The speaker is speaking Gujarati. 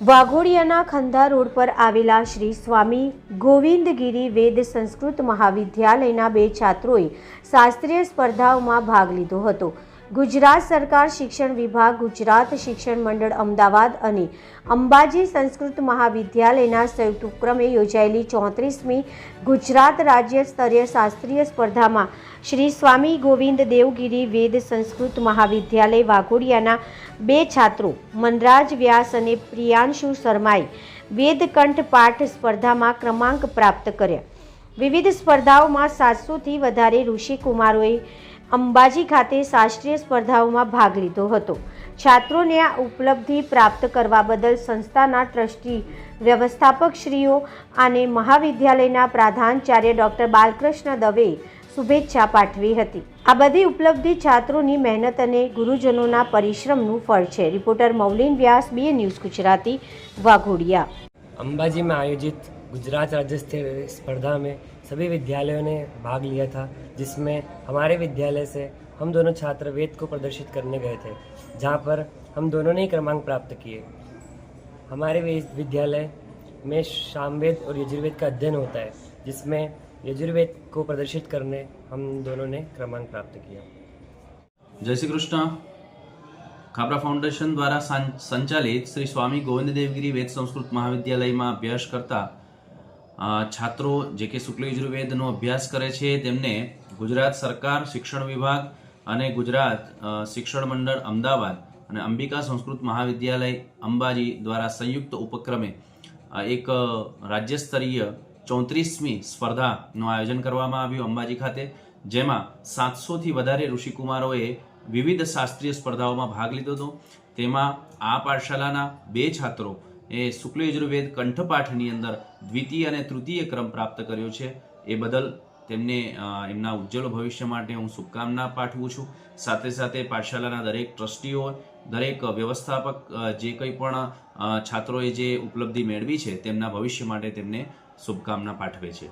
વાઘોડિયાના ખંધા રોડ પર આવેલા શ્રી સ્વામી ગોવિંદગીરી વેદ સંસ્કૃત મહાવિદ્યાલયના 2 છાત્રોએ શાસ્ત્રીય સ્પર્ધાઓમાં ભાગ લીધો હતો. ગુજરાત સરકાર શિક્ષણ વિભાગ, ગુજરાત શિક્ષણ મંડળ અમદાવાદ અને અંબાજી સંસ્કૃત મહાવિદ્યાલયના સંયુક્ત ઉપક્રમે યોજાયેલી 34મી ગુજરાત રાજ્ય સ્તરીય શાસ્ત્રીય સ્પર્ધામાં શ્રી સ્વામી ગોવિંદ દેવગીરી વેદ સંસ્કૃત મહાવિદ્યાલય વાઘોડિયાના 2 છાત્રો મનરાજ વ્યાસ અને પ્રિયાંશુ શર્માએ વેદકંઠ પાઠ સ્પર્ધામાં ક્રમાંક પ્રાપ્ત કર્યા. વિવિધ સ્પર્ધાઓમાં 700થી વધારે ઋષિકુમારોએ અંબાજી ખાતે શાસ્ત્રીય સ્પર્ધાઓમાં ભાગ લીધો હતો. છાત્રોને આ ઉપલબ્ધિ પ્રાપ્ત કરવા બદલ સંસ્થાના ટ્રસ્ટી, વ્યવસ્થાપકશ્રીઓ અને મહાવિદ્યાલયના પ્રધાનાચાર્ય ડૉક્ટર બાલકૃષ્ણ દવેએ શુભેચ્છા પાઠવી હતી. આ બધી ઉપલબ્ધિ છાત્રોની મહેનત અને ગુરુજનોના પરિશ્રમનું ફળ છે. રિपोर्टर मौलिन व्यास, BA न्यूज़ गुजराती, वाघोडिया. अंबाजी में आयोजित गुजरात राज्य स्तरीय स्पर्धा में सभी विद्यालयों ने भाग लिया था, जिसमें हमारे विद्यालय से हम दोनों छात्र वेद को प्रदर्शित करने गए थे, जहाँ पर हम दोनों ने क्रमांक प्राप्त किए. हमारे विद्यालय में सामवेद और यजुर्वेद का अध्ययन होता है, जिसमें यजुर्वेद को प्रदर्शित करने हम दोनों ने क्रमांक प्राप्त किया. जय श्री कृष्ण. खाबरा फाउंडेशन द्वारा संचालित श्री स्वामी गोविंद देवगिरी वेद संस्कृत महाविद्यालयમાં અભ્યાસ કરતા છાત્રો જે કે શુક્લ યજુર્વેદનો અભ્યાસ કરે છે તેમને ગુજરાત સરકાર શિક્ષણ વિભાગ અને ગુજરાત શિક્ષણ મંડળ અમદાવાદ અને અંબિકા સંસ્કૃત મહાવિદ્યાલય અંબાજી દ્વારા સંયુક્ત ઉપક્રમે એક રાજ્ય સ્તરીય 34મી સ્પર્ધાનું આયોજન કરવામાં આવ્યું અંબાજી ખાતે, જેમાં 700થી વધારે ઋષિકુમારોએ વિવિધ શાસ્ત્રીય સ્પર્ધાઓમાં ભાગ લીધો હતો. તેમાં આ પાઠશાલાના 2 છાત્રો એ શુક્લ યજુર્વેદ કંઠપાઠની અંદર દ્વિતીય અને તૃતીય ક્રમ પ્રાપ્ત કર્યો છે. એ બદલ તેમને એમના ઉજ્જવળ ભવિષ્ય માટે હું શુભકામના પાઠવું છું. સાથે સાથે પાઠશાલાના દરેક ટ્રસ્ટીઓ, દરેક વ્યવસ્થાપક જે કંઈ પણ છાત્રોએ જે ઉપલબ્ધિ મેળવી છે તેમના ભવિષ્ય માટે તેમને શુભકામના પાઠવે છે.